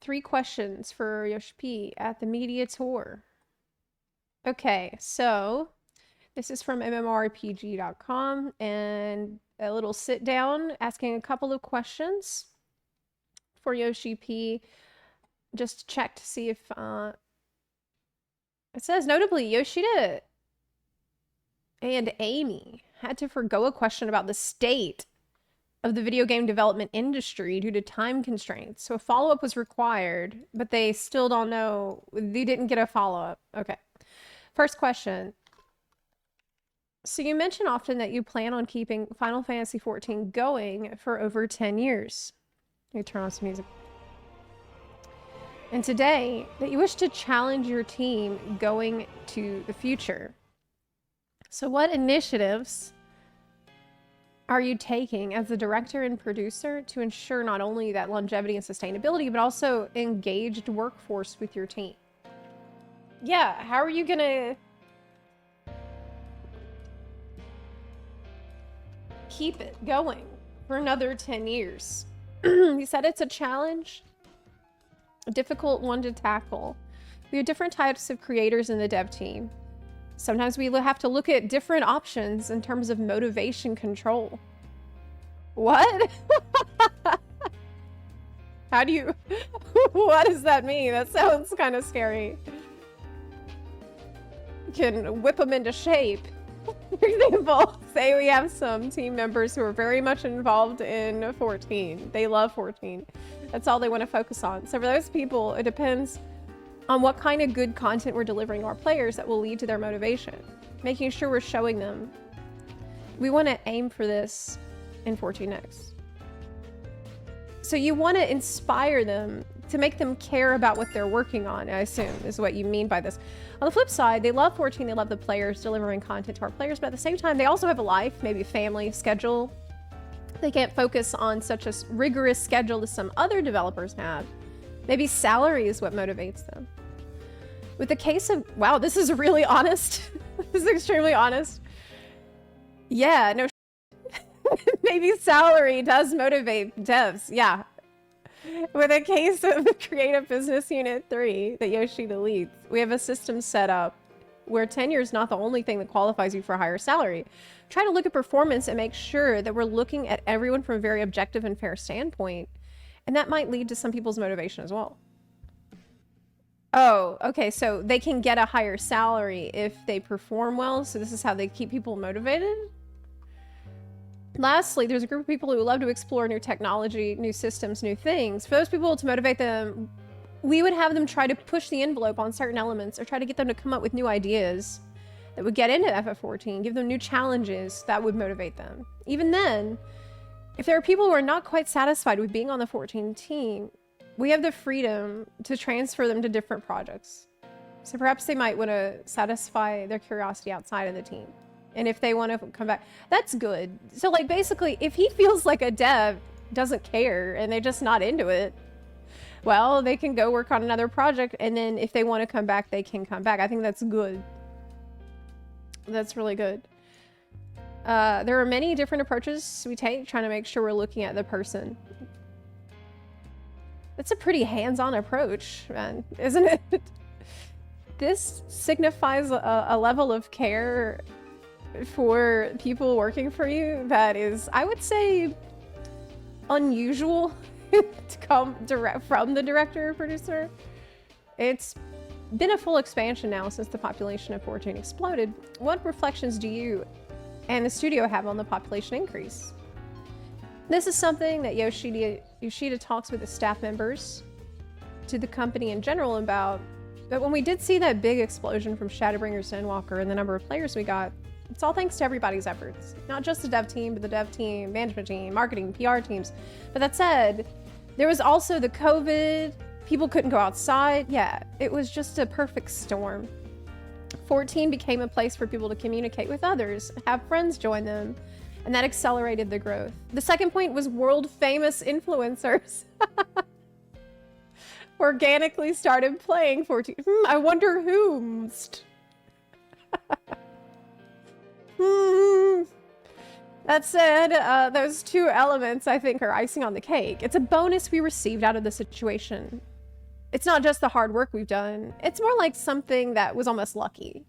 3 questions for YOSHI-P at the media tour. Okay, so this is from mmrpg.com and a little sit down asking a couple of questions for YOSHI-P just to check to see if it says notably Yoshida and Amy had to forgo a question about the state of the video game development industry due to time constraints. So a follow-up was required, but they still don't know. They didn't get a follow-up. Okay. First question. So you mention often that you plan on keeping Final Fantasy XIV going for over 10 years. Let me turn on some music. And today, that you wish to challenge your team going to the future. So what initiatives are you taking as the director and producer to ensure not only that longevity and sustainability, but also engaged workforce with your team? Yeah, how are you gonna keep it going for another 10 years? You said it's a challenge, a difficult one to tackle. We have different types of creators in the dev team. Sometimes we have to look at different options in terms of motivation control. What? How do you... What does that mean? That sounds kind of scary. You can whip them into shape. For example, say we have some team members who are very much involved in 14. They love 14. That's all they want to focus on. So for those people, it depends on what kind of good content we're delivering to our players that will lead to their motivation. Making sure we're showing them. We want to aim for this in 14X. So you want to inspire them to make them care about what they're working on, I assume, is what you mean by this. On the flip side, they love 14, they love the players, delivering content to our players, but at the same time, they also have a life, maybe a family, schedule. They can't focus on such a rigorous schedule as some other developers have. Maybe salary is what motivates them. With the case of, wow, this is really honest. This is extremely honest. Yeah, no, maybe salary does motivate devs, yeah. With a case of Creative Business Unit 3 that Yoshida leads, we have a system set up where tenure is not the only thing that qualifies you for a higher salary. Try to look at performance and make sure that we're looking at everyone from a very objective and fair standpoint. And that might lead to some people's motivation as well. Oh, okay, so they can get a higher salary if they perform well, so this is how they keep people motivated? Lastly, there's a group of people who love to explore new technology, new systems, new things. For those people, to motivate them, we would have them try to push the envelope on certain elements or try to get them to come up with new ideas that would get into FF14, give them new challenges that would motivate them. Even then, if there are people who are not quite satisfied with being on the 14 team, we have the freedom to transfer them to different projects. So perhaps they might want to satisfy their curiosity outside of the team. And if they want to come back, that's good. So like basically, if he feels like a dev doesn't care and they're just not into it, well, they can go work on another project. And then if they want to come back, they can come back. I think that's good. That's really good. There are many different approaches we take trying to make sure we're looking at the person. That's a pretty hands-on approach, man, isn't it? This signifies a level of care for people working for you that is, I would say, unusual to come direct from the director or producer. It's been a full expansion now since the population of 14 exploded. What reflections do you and the studio have on the population increase? This is something that Yoshida talks with the staff members to the company in general about. But when we did see that big explosion from Shadowbringers to Endwalker and the number of players we got, it's all thanks to everybody's efforts. Not just the dev team, but the dev team, management team, marketing, PR teams. But that said, there was also the COVID, people couldn't go outside. Yeah, it was just a perfect storm. 14 became a place for people to communicate with others, have friends join them, and that accelerated the growth. The second point was world famous influencers. Organically started playing 14. I wonder whomst. That said, those two elements I think are icing on the cake. It's a bonus we received out of the situation. It's not just the hard work we've done. It's more like something that was almost lucky.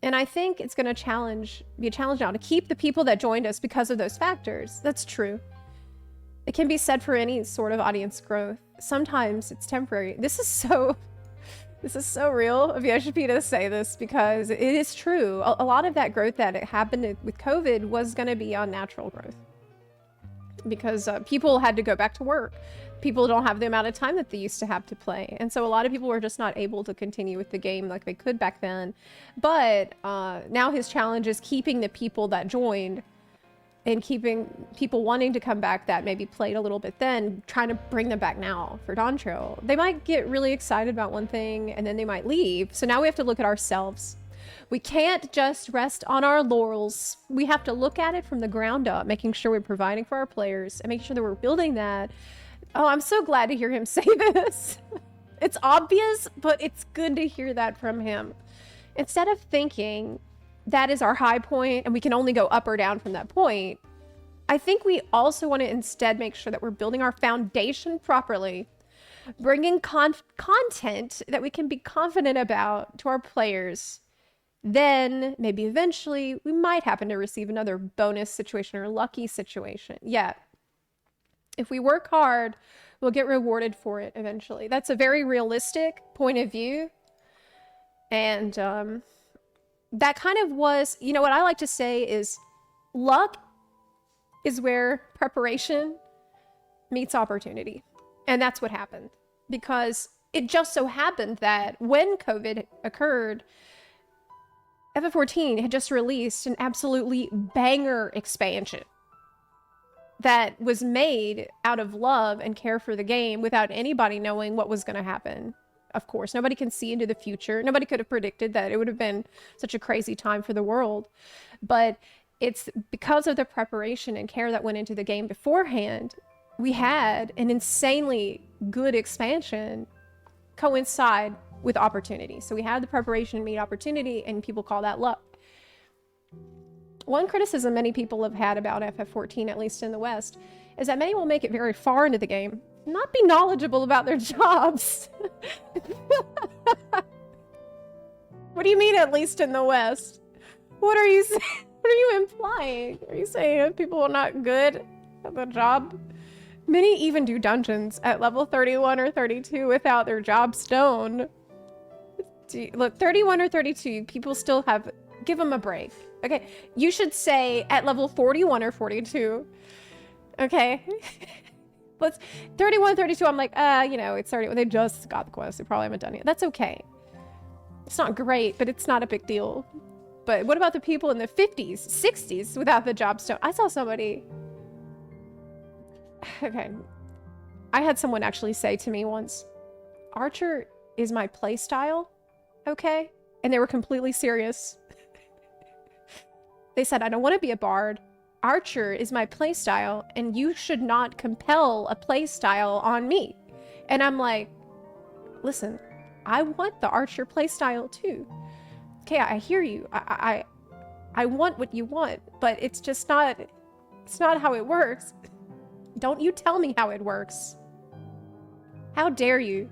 And I think it's going to be a challenge now to keep the people that joined us because of those factors. That's true. It can be said for any sort of audience growth. Sometimes it's temporary. This is so real of YOSHI-P to say this, because it is true. A lot of that growth that happened with COVID was going to be unnatural growth. Because people had to go back to work. People don't have the amount of time that they used to have to play. And so a lot of people were just not able to continue with the game like they could back then. But now his challenge is keeping the people that joined and keeping people wanting to come back that maybe played a little bit then, trying to bring them back now for Dawntrail. They might get really excited about one thing and then they might leave. So now we have to look at ourselves. We can't just rest on our laurels. We have to look at it from the ground up, making sure we're providing for our players and making sure that we're building that. Oh, I'm so glad to hear him say this. It's obvious, but it's good to hear that from him. Instead of thinking that is our high point and we can only go up or down from that point, I think we also want to instead make sure that we're building our foundation properly, bringing content that we can be confident about to our players. Then maybe eventually we might happen to receive another bonus situation or lucky situation. Yeah. If we work hard, we'll get rewarded for it eventually. That's a very realistic point of view. And that kind of was, you know, what I like to say is luck is where preparation meets opportunity. And that's what happened, because it just so happened that when COVID occurred, FF14 had just released an absolutely banger expansion that was made out of love and care for the game without anybody knowing what was going to happen. Of course, nobody can see into the future. Nobody could have predicted that it would have been such a crazy time for the world. But it's because of the preparation and care that went into the game beforehand, we had an insanely good expansion coincide with opportunity. So we had the preparation meet opportunity, and people call that luck. One criticism many people have had about FF14, at least in the West, is that many will make it very far into the game, not be knowledgeable about their jobs. What do you mean, at least in the West? What are you saying? What are you implying? Are you saying people are not good at the job? Many even do dungeons at level 31 or 32 without their job stone. Look, 31 or 32, people still have... Give them a break. Okay, you should say at level 41 or 42. Okay? Let's... 31, 32, I'm like, you know, it's 30. They just got the quest. They probably haven't done it. That's okay. It's not great, but it's not a big deal. But what about the people in the 50s, 60s without the job stone? I saw somebody... Okay. I had someone actually say to me once, Archer is my playstyle, okay? And they were completely serious. They said, I don't want to be a bard. Archer is my playstyle, and you should not compel a playstyle on me. And I'm like, listen, I want the Archer playstyle too. Okay, I hear you. I want what you want, but it's just not, it's not how it works. Don't you tell me how it works. How dare you?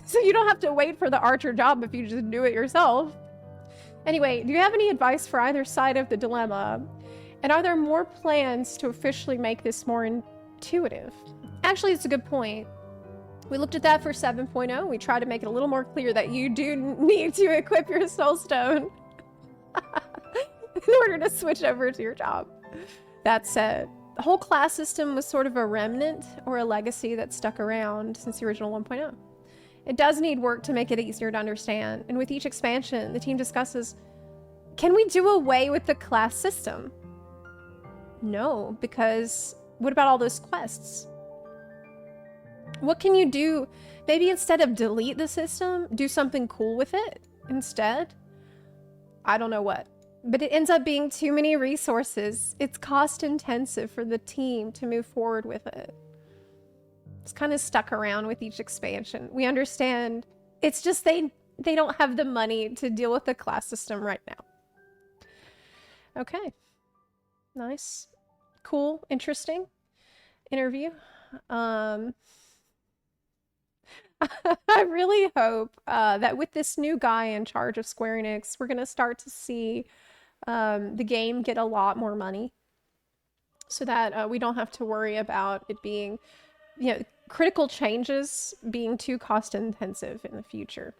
So you don't have to wait for the Archer job if you just do it yourself. Anyway, do you have any advice for either side of the dilemma? And are there more plans to officially make this more intuitive? Actually, it's a good point. We looked at that for 7.0. We tried to make it a little more clear that you do need to equip your soul stone in order to switch over to your job. That said, the whole class system was sort of a remnant or a legacy that stuck around since the original 1.0. It does need work to make it easier to understand, and with each expansion, the team discusses, can we do away with the class system? No, because what about all those quests? What can you do? Maybe instead of delete the system, do something cool with it instead? I don't know what. But it ends up being too many resources. It's cost intensive for the team to move forward with it. It's kind of stuck around with each expansion. We understand. It's just they don't have the money to deal with the class system right now. Okay. Nice. Cool. Interesting interview. I really hope that with this new guy in charge of Square Enix, we're gonna start to see the game get a lot more money, so that we don't have to worry about it being, critical changes being too cost intensive in the future.